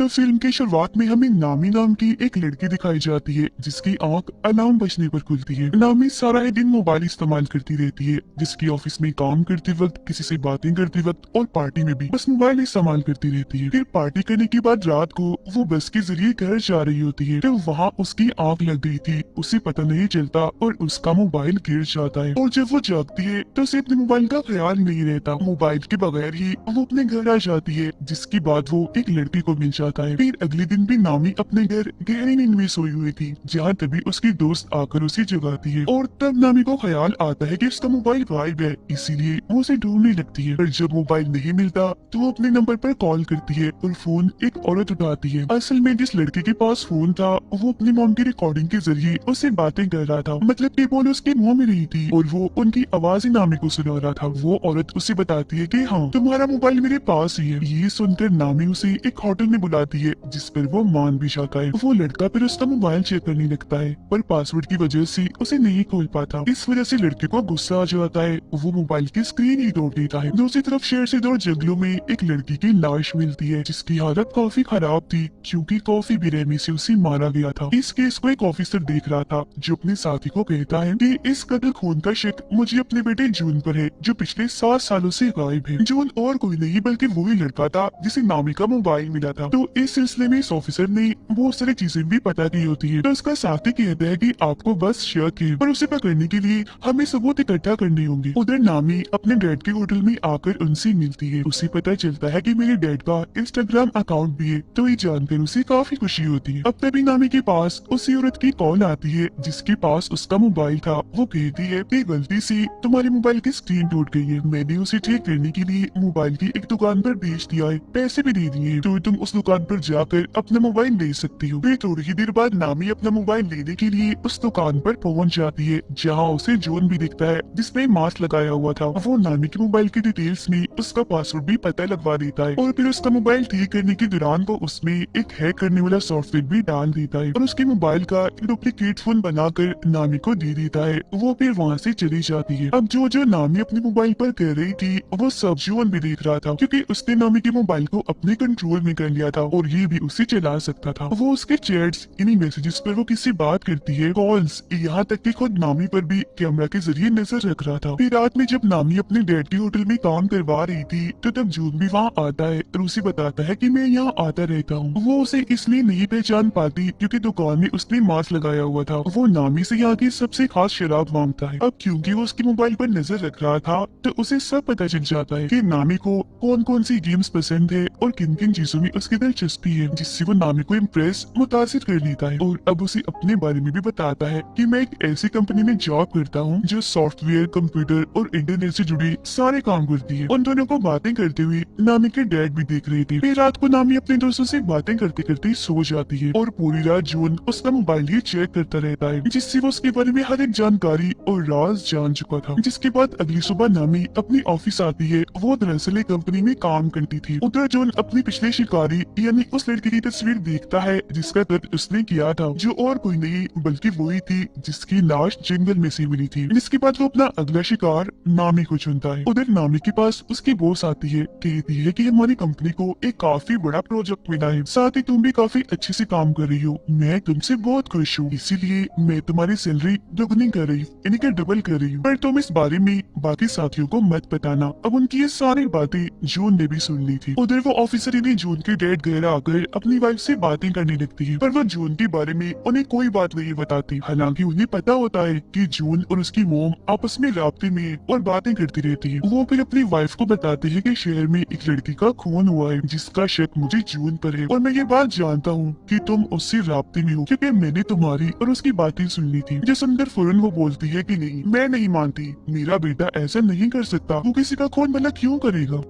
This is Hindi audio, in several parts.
तो फिल्म की शुरुआत में हमें नामी नाम की एक लड़की दिखाई जाती है जिसकी आंख अलार्म बजने पर खुलती है। नामी सारा ही दिन मोबाइल इस्तेमाल करती रहती है, जिसकी ऑफिस में काम करते वक्त, किसी से बातें करते वक्त और पार्टी में भी बस मोबाइल इस्तेमाल करती रहती है। फिर पार्टी करने के बाद रात को वो बस के जरिए घर जा रही होती है, तो वहाँ उसकी आंख लग गई थी, उसे पता नहीं चलता और उसका मोबाइल गिर जाता है। और जब वो जागती है तो उसे अपने मोबाइल का ख्याल नहीं रहता, मोबाइल के बगैर ही वो अपने घर आ जाती है, जिसके बाद वो एक लड़की को मिल जाता है। फिर अगले दिन भी नामी अपने घर गहरी नींद में सोई हुई थी, जहाँ तभी उसकी दोस्त आकर उसे जगाती है और तब नामी को ख्याल आता है कि उसका मोबाइल गायब है, इसीलिए वो उसे ढूंढने लगती है। पर जब मोबाइल नहीं मिलता तो वो अपने नंबर पर कॉल करती है और फोन एक औरत उठाती है। असल में जिस लड़के के पास फोन था वो अपनी मॉम की रिकॉर्डिंग के जरिए उससे बातें कर रहा था, मतलब कि बोल उसके मुंह में रही थी और वो उनकी आवाज ही नामी को सुना रहा था। वो औरत उसे बताती है कि हाँ, तुम्हारा मोबाइल मेरे पास ही है। ये सुनकर नामी उसे एक होटल में बुलाती है, जिस पर वो मान भी जाता है। वो लड़का फिर उसका मोबाइल चेक करने लगता है, पर पासवर्ड की वजह से उसे नहीं खोल पाता। इस वजह से लड़के को गुस्सा आ जाता है, वो मोबाइल की स्क्रीन ही तोड़ देता है। दूसरी तरफ शहर से दूर जंगलों में एक लड़की की लाश मिलती है, जिसकी हालत काफी खराब थी क्योंकि कॉफी बेरहमी से उसे मारा गया था। इस केस को एक ऑफिसर देख रहा था, जो अपने साथी को कहता है कि इस कत्ल खून का शक मुझे अपने बेटे जून पर है, जो पिछले 7 सालों से गायब है। जून और कोई नहीं बल्कि वही लड़का था जिसे नामी का मोबाइल मिला था। तो इस सिलसिले में इस ऑफिसर ने बहुत सारी चीजें भी पता की होती है। तो उसका साथी कहता है कि आपको बस शक है, पर उसे पकड़ने के लिए हमें सबूत इकट्ठा करने होंगे। उधर नामी अपने डैड के होटल में आकर उनसे मिलती है। उसे पता चलता है कि मेरे डैड का इंस्टाग्राम अकाउंट भी है, तो ये जानकर उसे काफी खुशी होती है। अब तभी नामी के पास उसी औरत की कॉल आती है जिसके पास उसका मोबाइल था। वो कहती है कि गलती से तुम्हारे मोबाइल की स्क्रीन टूट गई है, मैंने उसे ठीक करने के लिए मोबाइल की एक दुकान पर भेज दिया है, पैसे भी दे दिए, तो तुम उस दुकान पर जाकर अपना मोबाइल ले सकती हो। फिर थोड़ी ही देर बाद नामी अपना मोबाइल लेने के लिए उस दुकान पर पहुंच जाती है, जहां उसे जोन भी दिखता है जिसने मास्क लगाया हुआ था। वो नामी के मोबाइल की डिटेल्स में उसका पासवर्ड भी पता लगवा देता है और फिर उसका मोबाइल ठीक करने के दौरान वो उसमें एक हैक करने वाला सॉफ्टवेयर भी डाल देता है और उसके मोबाइल का एक डुप्लीकेट फोन बनाकर नामी को दे देता है। वो फिर वहाँ से चली जाती है। अब जो जो नामी अपने मोबाइल पर कर रही थी वो सब जोन भी देख रहा था, क्योंकि उसने नामी के मोबाइल को अपने कंट्रोल में कर लिया था और ये भी उसे चला सकता था। वो उसके चैट्स, इन्हीं मैसेजेस पर वो किससे बात करती है, कॉल्स, यहाँ तक कि खुद नामी पर भी कैमरा के जरिए नजर रख रहा था। फिर रात में जब नामी अपने डैड के होटल में काम करवा रही थी तो तब जून भी वहाँ आता है और उसे बताता है कि मैं यहाँ आता रहता हूँ। वो उसे इसलिए नहीं पहचान पाती क्योंकि दुकान में उसने मास्क लगाया हुआ था। वो नामी से यहाँ की सबसे खास शराब मांगता है। अब क्योंकि वो उसके मोबाइल पर नजर रख रहा था तो उसे सब पता चल जाता है कि नामी को कौन कौन सी गेम्स पसंद है और किन किन चीजों में उसकी दिलचस्पी है, जिससे वो नामी को इम्प्रेस, मुतासिर कर लेता है। और अब उसे अपने बारे में भी बताता है कि मैं एक ऐसी कंपनी में जॉब करता हूँ जो सॉफ्टवेयर, कंप्यूटर और इंटरनेट से जुड़े सारे काम करती है। उन दोनों को बातें करते हुए नामी के डैड भी देख रहे थे। फिर रात को नामी अपने दोस्तों से बातें करते करते सो जाती है और पूरी रात जून उसका मोबाइल ही चेक करता रहता है, जिससे वो उसके बारे में हर एक जानकारी और राज जान चुका था। जिसके बाद अगली सुबह नामी अपनी ऑफिस आती है। वो दरअसल एक कंपनी में काम करती थी। उधर जून अपनी पिछले शिकारी यानी उस लड़की की तस्वीर देखता है जिसका कत्ल उसने किया था, जो और कोई नहीं बल्कि वही थी जिसकी लाश जंगल में से मिली थी। जिसके बाद वो अपना अगला शिकार नामी को चुनता है। उधर नामी के पास उसकी बॉस आती है, कहती है कि हमारी कंपनी को एक काफी बड़ा प्रोजेक्ट मिला है, साथ ही तुम भी काफी अच्छे से काम कर रही हो, मैं तुमसे बहुत खुश हूँ, इसीलिए मैं तुम्हारी सैलरी दोगुनी कर रही हूँ, यानी कि डबल कर रही हूँ, पर तुम इस बारे में बाकी साथियों को मत बताना। अब उनकी ये सारी बातें जून ने भी सुन ली थी। उधर वो ऑफिसर यानी जून के डैड घर आकर अपनी वाइफ से बातें करने लगती है, पर वो जून के बारे में उन्हें कोई बात नहीं बताती। हालांकि उन्हें पता होता है कि जून और उसकी मोम आपस में राब्ते में है और बातें करती रहती है। वो फिर अपनी वाइफ को बताते हैं कि शहर में एक लड़की का खून हुआ है जिसका शक मुझे जून पर है और मैं ये बात जानता हूँ कि तुम उससे राब्ते में हो, क्योंकि मैंने तुम्हारी और उसकी बातें सुन ली थी। जो सुनकर फौरन वो बोलती है कि नहीं, मैं नहीं मानती, मेरा बेटा ऐसा नहीं कर सकता, वो किसी का खून भला क्यों करेगा।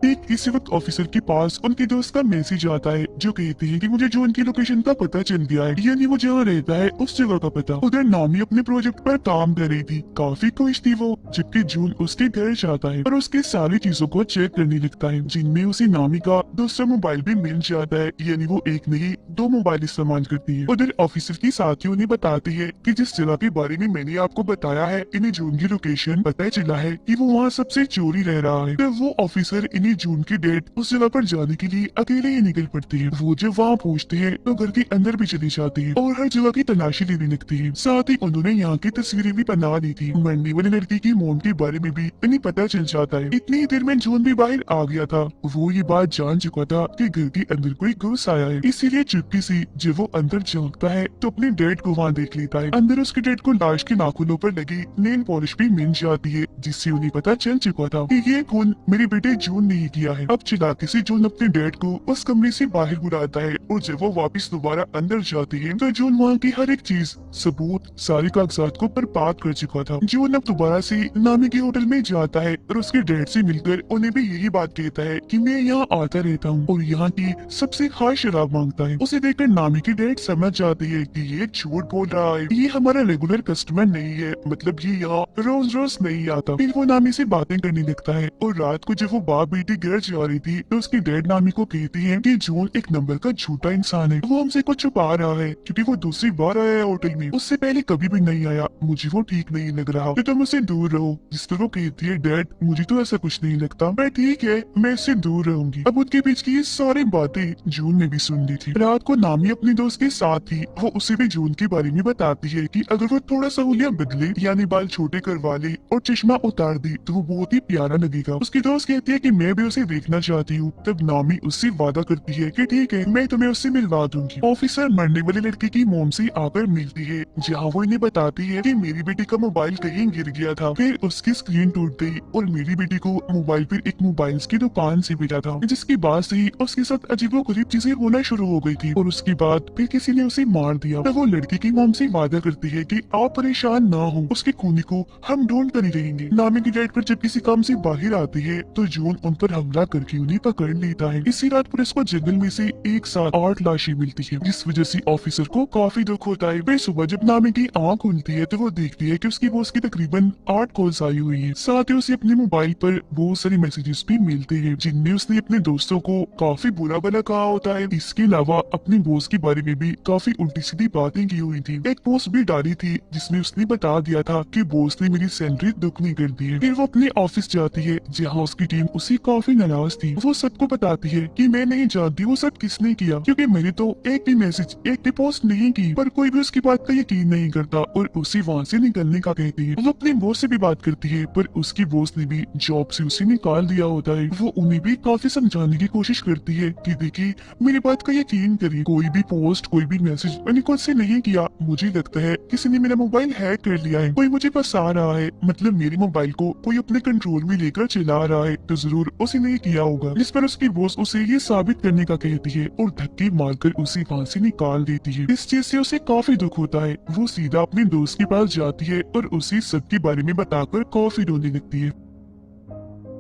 ठीक इसी वक्त ऑफिसर के पास उनके दोस्त का मैसेज आता है जो कहते हैं कि मुझे जून की लोकेशन का पता चल गया है, यानी वो जहाँ रहता है उस जगह का पता। उधर नामी अपने प्रोजेक्ट पर काम कर रही थी, काफी खुश थी वो, जबकि जून उसके घर जाता है और उसके सारी चीजों को चेक करने लगता है, जिनमें उसे नामी का दूसरा मोबाइल भी मिल जाता है, यानी वो एक नहीं 2 मोबाइल इस्तेमाल करती है। उधर ऑफिसर की साथियों ने बताती है कि जिस जगह के बारे में मैंने आपको बताया है, इन्हें जून की लोकेशन पता चला है कि वो वहाँ सबसे चोरी रह रहा है। तो वो ऑफिसर इन्हें कि जून की डेट उस जगह पर जाने के लिए अकेले ही निकल पड़ती है। वो जब वहाँ पहुँचते हैं तो घर के अंदर भी चली जाती है और हर जगह की तलाशी लेने लगती है। साथ ही उन्होंने यहाँ की तस्वीरें भी बना ली थी। मरने वाली लड़की की मोम के बारे में भी इन्हें पता चल जाता है। इतनी देर में जून भी बाहर आ गया था। वो ये बात जान चुका था कि घर के अंदर कोई घुस आया है, इसीलिए चुपके से जब वो अंदर झांकता है तो अपने डैड को वहाँ देख लेता है। अंदर उसके डैड को लाश के नाखूनों पर लगी नेल पॉलिश भी मिल जाती है, जिससे उन्हें पता चल चुका था कि ये खून मेरे बेटे जून ने ही किया है। अब चालाकी से जून अपने डैड को उस कमरे से बाहर बुलाता है और जब वो वापस दोबारा अंदर जाती है तो जून वहाँ की हर एक चीज, सबूत, सारे कागजात को बर्बाद कर चुका था। जून अब दोबारा से नामी के होटल में जाता है और उसके डैड से मिलकर उन्हें भी यही बात कहता है कि मैं यहाँ आता रहता हूँ और यहाँ की सबसे खास शराब मांगता है। उसे देखकर नामी के डैड समझ जाते हैं कि ये झूठ बोल रहा है, ये हमारा रेगुलर कस्टमर नहीं है, मतलब ये यहाँ रोज रोज नहीं आता। फिर वो नामी से बातें करने लगता है और रात को जब वो बाप बेटी घर जा रही थी तो उसकी डैड नामी को कहती है कि जून एक नंबर का झूठा इंसान है, वो हमसे कुछ छुपा रहा है क्योंकि वो दूसरी बार आया है होटल में, उससे पहले कभी भी नहीं आया, मुझे वो ठीक नहीं लग रहा, तो तुम उससे दूर रहो। जिस पर वो कहती है डैड मुझे तो ऐसा कुछ नहीं लगता, मैं ठीक है, मैं इससे दूर रहूंगी। अब उनके बीच की ये सारी बातें जून ने भी सुन ली थी। रात को नामी अपने दोस्त के साथ थी, वो उसे भी जून के बारे में बताती है कि अगर वो थोड़ा सा हुलिया बदले यानी बाल छोटे करवा ले और चश्मा उतार दे तो वो बहुत ही प्यारा लगेगा। उसकी दोस्त कहती है कि मैं भी उसे देखना चाहती हूँ। तब नामी उससे वादा करती है कि ठीक है, मैं तुम्हें उससे मिलवा दूंगी। ऑफिसर मरने वाली लड़की की मोम से आकर मिलती है, जहाँ वो इन्हें बताती है कि मेरी बेटी का मोबाइल कहीं गिर गया था, फिर उसकी स्क्रीन टूट गई और मेरी बेटी को मोबाइल फिर एक मोबाइल की दुकान से मिला था, जिसके बाद से ही उसके साथ अजीबोगरीब चीजें होना शुरू हो गई थी और उसके बाद फिर किसी ने उसे मार दिया। तब वो लड़की की मोम से वादा करती है कि आप परेशान ना हो, उसके खूनी को हम ढूंढ कर ही रहेंगे। नामी की डेट पर जब किसी काम से बाहर आती है तो जून उन पर हमला करके उन्हें पकड़ लेता है। इसी रात पुलिस को जंगल में से एक साथ 8 लाशें मिलती है, जिस वजह से ऑफिसर को काफी दुख होता है। फिर सुबह जब नामी की आँख खुलती है तो वो देखती है कि उसकी बॉस की तकरीबन 8 कॉल्स आई हुई है। साथ ही उसे अपने मोबाइल पर बहुत सारे मैसेजेस भी मिलते हैं, जिनमें उसने अपने दोस्तों को काफी बुरा भला कहा होता है। इसके अलावा अपनी बॉस के बारे में भी काफी उल्टी सीधी बातें की हुई थी। एक पोस्ट भी डाली थी जिसमें उसने बता दिया था कि बॉस ने मेरी सैलरी दुगनी कर दी है। फिर वो अपने ऑफिस जाती है, जहाँ उसकी टीम उसे काफी नाराज थी। वो सबको बताती है कि मैं नहीं जानती वो सब किसने किया, क्योंकि मैंने तो एक भी मैसेज, एक भी पोस्ट नहीं की, पर कोई भी उसकी बात का यकीन नहीं करता और उसे वहाँ से निकलने का कहती है। वो अपने बॉस से भी बात करती है, पर उसकी बॉस ने भी जॉब से उसे निकाल दिया होता है। वो उन्हें भी काफी समझाने की कोशिश करती है कि देखिए मेरी बात का यकीन करिए, कोई भी पोस्ट, कोई भी मैसेज मैंने खुद से नहीं किया, मुझे लगता है किसी ने मेरा मोबाइल हैक कर लिया है, कोई मुझे फंसा रहा है, मतलब मेरे मोबाइल को कोई अपने कंट्रोल में लेकर चला रहा है, तो जरूर उसी ने किया होगा। जिस पर उसकी बॉस उसे ये साबित करने का कहती है और धक्के मारकर उसे वहाँ से निकाल देती है। इस चीज से उसे काफी दुख होता है। वो सीधा अपने दोस्त के पास जाती है और उसे सबके बारे में बताकर काफी रोने लगती है।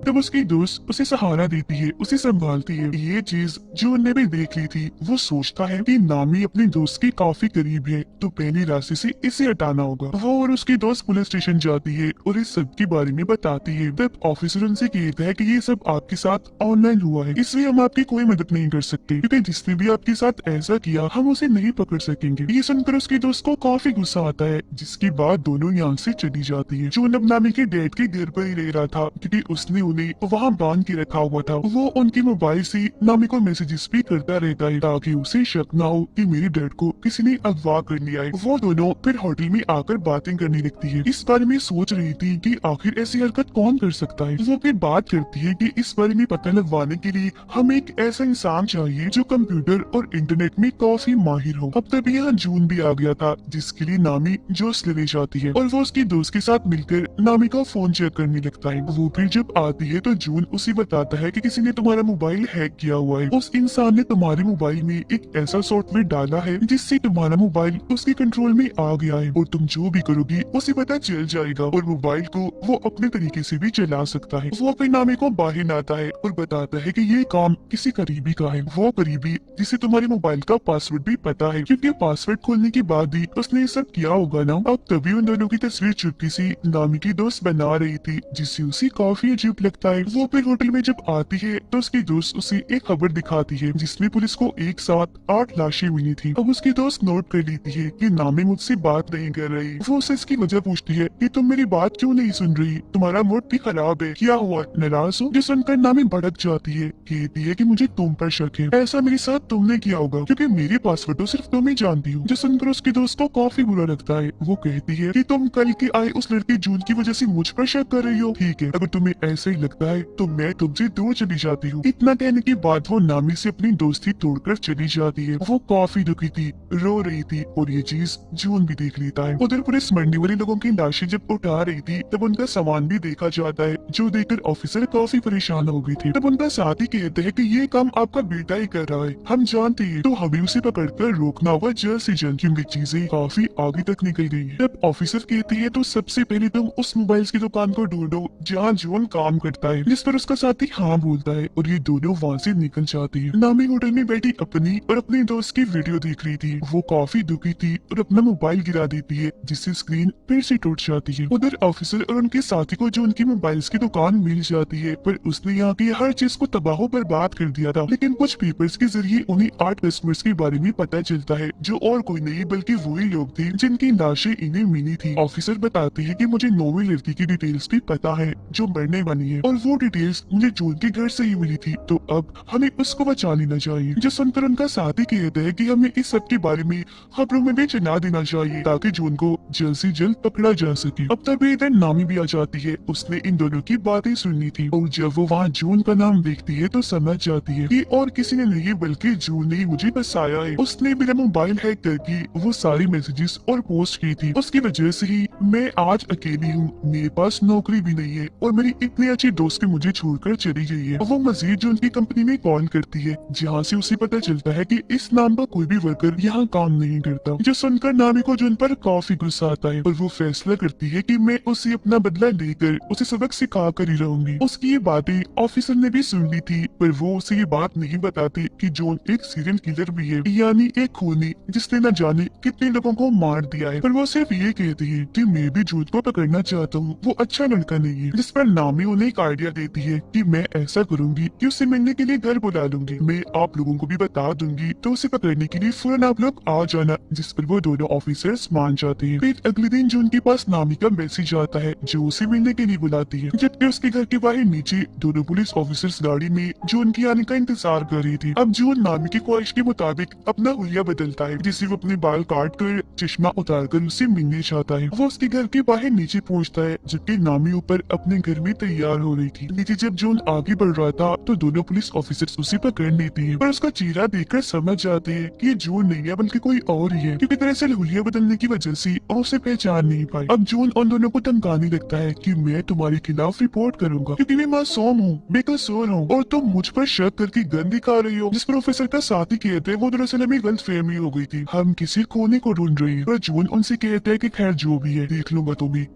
तब उसकी दोस्त उसे सहारा देती है, उसे संभालती है। ये चीज जून ने भी देख ली थी। वो सोचता है कि नामी अपने दोस्त के काफी करीब है, तो पहले रास्ते से इसे हटाना होगा। वो और उसकी दोस्त पुलिस स्टेशन जाती है और इस सब के बारे में बताती है। तब ऑफिसर उनसे कहता है कि ये सब आपके साथ ऑनलाइन हुआ है, इसलिए हम आपकी कोई मदद नहीं कर सकते, क्योंकि जिसने भी आपके साथ ऐसा किया हम उसे नहीं पकड़ सकेंगे। ये सुनकर उसकी दोस्त को काफी गुस्सा आता है, जिसके बाद दोनों यहाँ से चली जाती है। जून अब नामी के डैड के घर पर ही रह रहा था, क्योंकि उसने उन्हें वहाँ बांध के रखा हुआ था। वो उनके मोबाइल से नामी को मैसेजेस भी करता रहता है, ताकि उसे शक ना हो कि मेरे डैड को किसी ने अगवा कर लिया है। वो दोनों फिर होटल में आकर बातें करने लगती है। इस बारे में सोच रही थी कि आखिर ऐसी हरकत कौन कर सकता है। वो फिर बात करती है कि इस बारे में पता लगवाने के लिए हमें एक ऐसा इंसान चाहिए जो कंप्यूटर और इंटरनेट में काफी माहिर हो। अब तभी यहाँ जून भी आ गया था, जिसके लिए नामी जोश लेने जाती है और वो उसकी दोस्त के साथ मिलकर नामी का फोन चेक करने लगता है। वो फिर जब आती है तो जून उसे बताता है कि किसी ने तुम्हारा मोबाइल हैक किया हुआ है। उस इंसान ने तुम्हारे मोबाइल में एक ऐसा सॉफ्टवेयर डाला है जिससे तुम्हारा मोबाइल उसके कंट्रोल में आ गया है और तुम जो भी करोगी उसे पता चल जाएगा और मोबाइल को वो अपने तरीके से भी चला सकता है। वो अपने नामे को बाहर आता है और बताता है कि ये काम किसी करीबी का है। वो करीबी जिसे तुम्हारे मोबाइल का पासवर्ड भी पता है, क्योंकि पासवर्ड खोलने के बाद ही उसने ये सब किया होगा ना। अब तभी उन दोनों की तस्वीर चुपके से नामी की दोस्त बना रही थी, जिससे उसे काफी अजीब लगता लगता है। वो फिर होटल में जब आती है तो उसकी दोस्त उसे एक खबर दिखाती है जिसमें पुलिस को एक साथ 8 लाशें मिली थी। अब उसकी दोस्त नोट कर लेती है कि नामी मुझसे बात नहीं कर रही। वो उससे इसकी वजह पूछती है कि तुम मेरी बात क्यों नहीं सुन रही, तुम्हारा मूड भी खराब है, क्या हुआ, नाराज हो? जो सुनकर नामी भड़क जाती है, कहती है कि मुझे तुम पर शक है, ऐसा मेरे साथ तुमने किया होगा क्योंकि मेरी पासवर्ड तो सिर्फ तुम ही जानती हो। जो सुनकर उसकी दोस्त को काफी बुरा लगता है। वो कहती है कि तुम कल की आई उस लड़की जून की वजह से मुझ पर शक कर रही हो। ठीक है, अगर तुम्हें ऐसा ही लगता है तो मैं तुमसे दूर चली जाती हूँ। इतना कहने के बाद वो नामी से अपनी दोस्ती तोड़कर चली जाती है। वो काफी दुखी थी, रो रही थी और ये चीज जून भी देख लेता है। उधर पुलिस मंडी वाले लोगों की लाशें जब उठा रही थी तब उनका सामान भी देखा जाता है, जो देखकर ऑफिसर काफी परेशान हो गई थी। तब उनका साथी कहते हैं कि ये काम आपका बेटा ही कर रहा है, हम जानते हैं, तो हमें उसे पकड़कर रोकना होगा जल्द से जल्द क्योंकि चीजें काफी आगे तक निकल गई है। तब ऑफिसर कहती है तो सबसे पहले तुम उस मोबाइल की दुकान को ढूंढो जहाँ जॉन काम करता है, जिस पर उसका साथी हाँ बोलता है और ये दोनों वहाँ से निकल जाते हैं। नामी होटल में बैठी अपनी और अपने दोस्त की वीडियो देख रही थी। वो काफी दुखी थी और अपना मोबाइल गिरा देती है जिससे स्क्रीन फिर से टूट जाती है। उधर ऑफिसर और उनके साथी को जो उनकी मोबाइल्स की दुकान मिल जाती है, पर उसने यहाँ की हर चीज को तबाह बर्बाद कर दिया था। लेकिन कुछ पेपर्स के जरिए उन्हें 8 कस्टमर्स के बारे में पता चलता है जो और कोई नहीं बल्कि वही लोग थे जिनकी लाशें इन्हें मिली थी। ऑफिसर बताते हैं कि मुझे 9वीं लड़की की डिटेल्स भी पता है जो मरने वाली है और वो डिटेल्स मुझे जून के घर से ही मिली थी, तो अब हमें उसको बचा लेना चाहिए। जो सुनकर उनका साथी कहता है कि हमें इस सब के बारे में खबरों में भी चला देना चाहिए ताकि जून को जल्द से जल्द पकड़ा जा सके। अब तभी इधर नामी भी आ जाती है। उसने इन दोनों की बातें सुननी थी और जब वो वहाँ जून का नाम देखती है तो समझ जाती है कि और किसी ने नहीं बल्कि जून ने ही मुझे फंसाया है। उसने मेरा मोबाइल हैक करके वो सारी मैसेजेस और पोस्ट की थी, उसकी वजह से ही मैं आज अकेली हूँ, मेरे पास नौकरी भी नहीं है और मेरी इतनी अच्छी दोस्त भी मुझे छोड़कर चली गई है। वो मजीद जून की कंपनी में कॉल करती है जहाँ से उसे पता चलता है कि इस नाम का कोई भी वर्कर यहाँ काम नहीं करता। जो सुनकर नामी को जून पर काफी गुस्सा आता है और वो फैसला करती है कि मैं उसे अपना बदला लेकर उसे सबक सिखा कर ही रहूंगी। उसकी ये बातें ऑफिसर ने भी सुन ली थी, पर वो उसे ये बात नहीं बताती कि जॉन एक सीरियल किलर भी है, यानी एक खूनी जिसने न जाने कितने लोगों को मार दिया है। पर वो सिर्फ ये कहती है कि मैं भी जून को पकड़ना चाहता हूँ, वो अच्छा लड़का नहीं है। जिस पर नामी उन्हें एक आइडिया देती है कि मैं ऐसा करूंगी कि उसे मिलने के लिए घर बुला लूंगी, मैं आप लोगों को भी बता दूंगी, तो उसे पकड़ने के लिए फौरन आप लोग आ जाना। जिस पर वो दोनों ऑफिसर्स मान जाते हैं। फिर अगले दिन जून के पास नामी का मैसेज आता है जो उसे मिलने के लिए बुलाती है, जबकि उसके घर के बाहर नीचे दोनों पुलिस ऑफिसर्स गाड़ी में जून के आने का इंतजार कर रही थी। अब जून नामी की ख्वाहिश के मुताबिक अपना हुलिया बदलता है, जिससे वो अपने बाल काट कर चश्मा उतार कर उससे मिलने चाहता है। वो उसके घर के बाहर नीचे पहुंचता है जबकि नामी ऊपर अपने घर में तैयार हो रही थी। नीचे जब जून आगे बढ़ रहा था तो दोनों पुलिस ऑफिसर्स उसे पकड़ लेते हैं, पर उसका चेहरा देखकर समझ जाते हैं कि ये जून नहीं है बल्कि कोई और ही है, क्योंकि दरअसल हुलिया बदलने की वजह से वो उसे पहचान नहीं पाई। अब जून उन दोनों को धमकाने लगता है कि मैं तुम्हारे खिलाफ रिपोर्ट करूंगा क्योंकि मैं मासूम हूँ, बेकसूर हूँ और तुम मुझ पर शक करके गन दिखा रही हो। जिस प्रोफेसर का साथी कहते हैं वो दरअसल हमें गलतफहमी हो गई थी, हम किसी खोने को ढूंढ रहे हैं। पर जून उनसे कहता है कि खैर जो भी है देख लूंगा तुम्हें।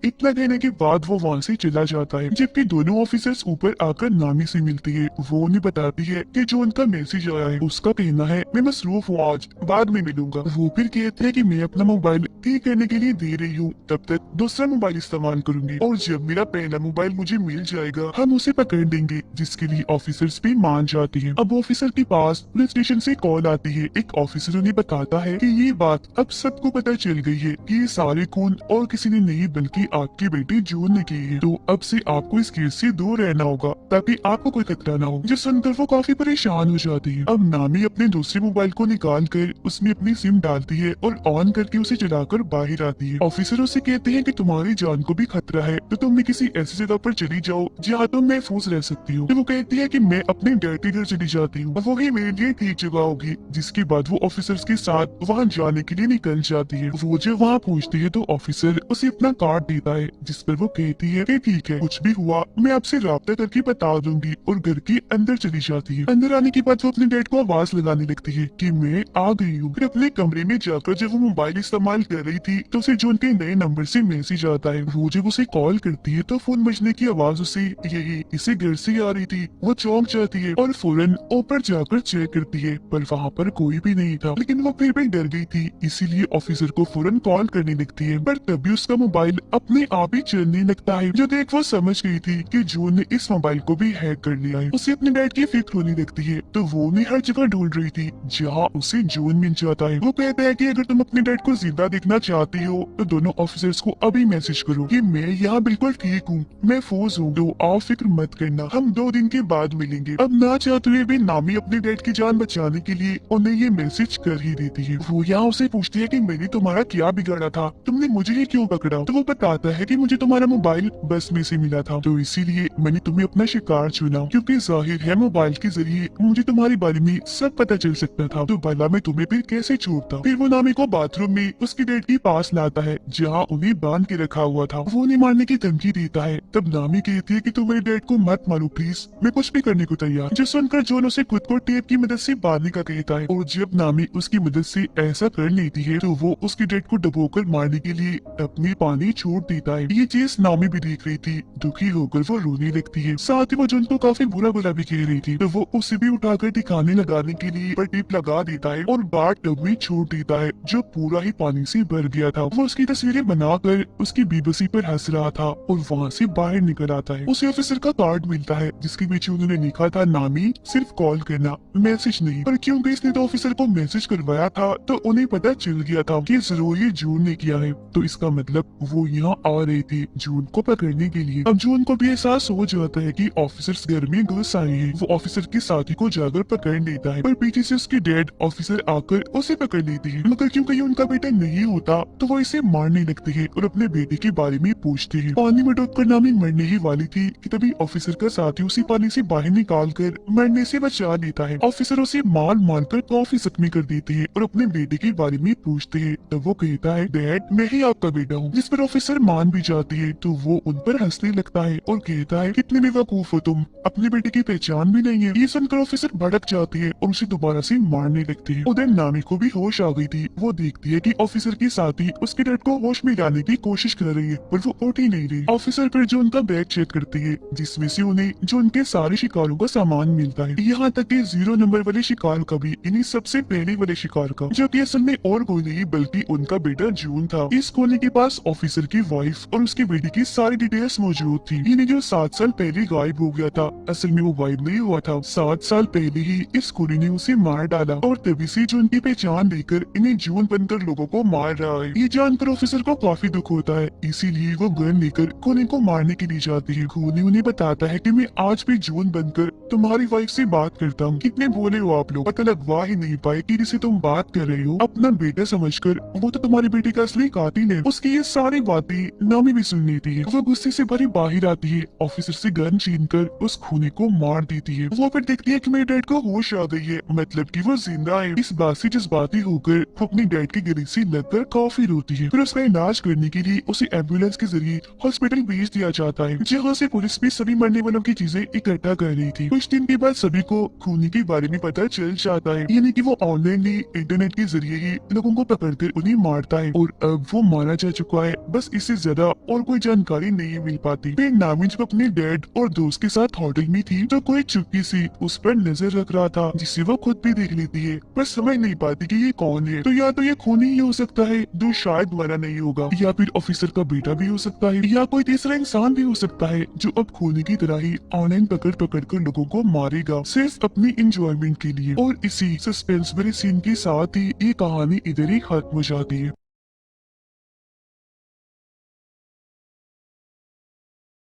इतना कहने के बाद वो वहाँ से चला जाता है, जबकि दोनों ऑफिसर्स ऊपर आकर नामी से मिलती है। वो उन्हें बताती है कि जो उनका मैसेज आया है उसका कहना है मैं मसरूफ हूँ, आज बाद में मिलूंगा। वो फिर कहते हैं कि मैं अपना मोबाइल ठीक करने के लिए दे रही हूँ, तब तक दूसरा मोबाइल इस्तेमाल करूंगी और जब मेरा पहला मोबाइल मुझे मिल जाएगा हम उसे पकड़ लेंगे, जिसके लिए ऑफिसर्स भी मान जाते हैं। अब ऑफिसर के पास पुलिस स्टेशन से कॉल आती है। एक ऑफिसर उन्हें बताता है कि ये बात अब सबको पता चल गई है कि ये सारे खून और किसी ने नहीं बल्कि आपकी बेटी जून ने की है, तो अब से आपको इस केस से दूर रहना होगा ताकि आपको कोई खतरा ना हो। जो सुनकर वो काफी परेशान हो जाती है। अब नामी अपने दूसरे मोबाइल को निकाल कर उसमें अपनी सिम डालती है और ऑन करके उसे चलाकर बाहर आती है। ऑफिसर उसे कहते हैं कि तुम्हारी जान को भी खतरा है तो तुम भी किसी ऐसी जगह पर चली जाओ जहाँ तुम महफूज रह सकती हो। तो वो कहती है कि मैं अपने डैड के घर चली जाती हूँ, वही मेरे लिए ठीक जगह होगी। जिसके बाद वो ऑफिसर्स के साथ वहाँ जाने के लिए निकल जाती है। वो जब वहाँ पहुँचती है तो ऑफिसर उसे अपना कार्ड देता है, जिस पर वो कहती है कि ठीक है कुछ भी हुआ मैं आपसे राब्ता करके बता दूंगी और घर के अंदर चली जाती है। अंदर आने के बाद वो अपने डैड को आवाज लगाने लगती है कि मैं आ गई हूँ। फिर अपने कमरे में जाकर जब वो मोबाइल इस्तेमाल कर रही थी तो उसे जॉन के नए नंबर से मैसेज आता है। वो जब उसे कॉल करती है तो फोन बजने की आवाज उसे यही इसे घर से आ रही थी। वो चौंक जाती है और फौरन ऊपर जाकर चेक करती है, पर वहाँ पर कोई भी नहीं था। लेकिन वो फिर भी डर गई थी, इसीलिए ऑफिसर को फौरन कॉल करने लगती है। पर तभी उसका मोबाइल अपने आप ही चलने लगता है। जो देख वो समझ गई थी कि जून ने इस मोबाइल को भी हैक कर लिया है। उसे अपने डैड की फिक्र होने लगती है, तो वो उन्हें हर जगह ढूंढ रही थी जहाँ उसे जून मिल जाता है। वो कहता है कि अगर तुम अपने डैड को जिंदा देखना चाहती हो तो दोनों ऑफिसर्स को अभी मैसेज करो कि मैं यहाँ बिल्कुल ठीक हूँ, महफूज हूँ, तो आप फिक्र मत करना, हम 2 दिन के बाद मिलेंगे। अब ना चाहते हुए भी नामी अपने डैड की जान बचाने के लिए उन्हें ये मैसेज कर ही देती है। वो यहाँ उसे पूछती है कि मैंने तुम्हारा क्या बिगाड़ा था, तुमने मुझे ही क्यों पकड़ा? तो वो बताता है कि मुझे तुम्हारा मोबाइल बस में से मिला था, तो इसीलिए मैंने तुम्हें अपना शिकार चुना, क्योंकि जाहिर है मोबाइल के जरिए मुझे तुम्हारे बारे में सब पता चल सकता था, तो भला मैं तुम्हें फिर कैसे छोड़ता। फिर वो नामी को बाथरूम में उसके डैड के पास लाता है जहाँ उन्हें बांध के रखा हुआ था। वो उन्हें मारने की धमकी देता है। तब नामी कहती है कि तुम मेरे डैड को मत मारो प्लीज, मैं कुछ भी करने को तैयार। जो सुनकर जॉन उसे खुद को टेप की मदद से बांधने का कहता है, और जब नामी उसकी मदद से ऐसा कर लेती है तो वो उसके डैड को डुबोकर मारने के लिए अपनी पानी छोड़ देता है। ये चीज नामी भी देख रही थी। दुखी होकर वो रोने लगती है। साथ ही वो जॉन को काफी बुरा बुरा भी कह रही थी, तो वो उसे भी उठाकर ठिकाने लगाने के लिए पर टेप लगा देता है और बाथ टब में छोड़ देता है जो पूरा ही पानी से भर गया था। वो उसकी तस्वीरें बनाकर उसकी बेबसी पर हंस रहा था और वहाँ से बाहर निकल आता है। उसे ऑफिसर का कार्ड मिलता है जिसके पीछे उन्होंने लिखा था नामी सिर्फ कॉल करना, मैसेज नहीं। पर क्योंकि इसने तो ऑफिसर को मैसेज करवाया था तो उन्हें पता चल गया था कि जरूर ये जून ने किया है, तो इसका मतलब वो यहाँ आ रहे थे जून को पकड़ने के लिए। अब जून को भी एहसास हो जाता है कि ऑफिसर्स घर में घुस आए हैं। वो ऑफिसर के साथी को जाकर पकड़ लेता है, पर पीछे से उसके डैड ऑफिसर आकर उसे पकड़ लेते हैं। मगर क्योंकि ये उनका बेटा नहीं होता तो वो इसे मारने लगते हैं और अपने बेटे के बारे में पूछते हैं। पानी में डूबकर नामी मरने ही वाली थी कि तभी ऑफिसर का साथी उसी पानी से बाहर निकाल कर मरने से बचा लेता है। ऑफिसर उसे मार कर काफी जख्मी कर देते हैं और अपने बेटे के बारे में पूछते हैं। तब वो कहता है डैड मैं ही आपका बेटा हूँ, जिस पर ऑफिसर मान भी जाती है। तो वो उन पर हंसने लगता है और कहता है कितने बेवकूफ हो तुम, अपने बेटे की पहचान भी नहीं है। ये सुनकर ऑफिसर भड़क जाती है और उसे दोबारा से मारने लगती है। उधर नामी को भी होश आ गई थी। वो देखती है कि ऑफिसर के साथी उसके डैड को होश में लाने की कोशिश कर रही है, पर वो उठ ही नहीं रही। ऑफिसर फिर जो उनका बैग चेक करती है जिसमें से उन्हें जो उनके सारे शिकारों का सामान मिलता है, यहाँ तक कि 0 नंबर वाले शिकार का भी, इन्हीं सबसे पहले वाले शिकार का, जो कि असल में और कोई नहीं बल्कि उनका बेटा जून था। इस कोने के पास ऑफिसर की वाइफ और उसके बेटे की सारी डिटेल्स मौजूद थी। इन्हें जो 7 साल पहले गायब हो गया था, असल में वो गायब नहीं हुआ था, 7 साल पहले ही इस कोने ने उसे मार डाला और तभी से जून की पहचान लेकर इन्हें जून बनकर लोगों को मार रहा है। ये जानकर ऑफिसर को काफी दुख होता है, इसीलिए वो गन लेकर कोने को मारने के लिए जाती है। कोने उन्हें बताता है कि मैं आज भी जून बनकर तुम्हारी वाइफ से बात करता हूँ। कितने भोले हो आप लोग, पता लगवा ही नहीं पाए कि जिसे तुम बात कर रहे हो अपना बेटा समझकर, वो तो तुम्हारे बेटे का असली कातिल है। उसकी ये सारी बातें नामी भी सुन लेती है। वो गुस्से से भरी बाहर आती है, ऑफिसर से गन छीनकर उस खूनी को मार देती है। वो फिर देखती है कि मेरे डैड को होश आ गई है, मतलब कि वो जिंदा है। इस बात से जज्बाती होकर वो अपने डैड के गले से लगकर काफी रोती है। फिर उसका इलाज करने के लिए उसे एम्बुलेंस के जरिए हॉस्पिटल भेज दिया जाता है, जहाँ से पुलिस भी सभी मरने वालों की चीजें इकट्ठा कर रही थी। कुछ दिन के बाद सभी को खूनी के बारे में पता चल जाता है, यानी कि वो ऑनलाइन ही इंटरनेट के जरिए ही लोगों को पकड़कर उन्हें मारता है और अब वो मारा जा चुका है। बस इससे ज्यादा और कोई जानकारी नहीं मिल पाती। फिर नामी जब अपने डैड और दोस्त के साथ होटल में थी तो कोई चुप्पी से उस पर नजर रख रहा था, जिसे वो खुद भी देख लेती है, पर समझ नहीं पाती कि ये कौन है। तो या तो ये खूनी ही हो सकता है जो शायद मरा नहीं होगा, या फिर ऑफिसर का बेटा भी हो सकता है, या कोई तीसरा इंसान भी हो सकता है जो अब खूनी की तरह ही ऑनलाइन पकड़ कर लोगों को मारेगा सिर्फ अपनी इंजॉयमेंट के लिए। और इसी सस्पेंस भरे सीन के साथ ही ये कहानी इधर ही खत्म हो जाती है।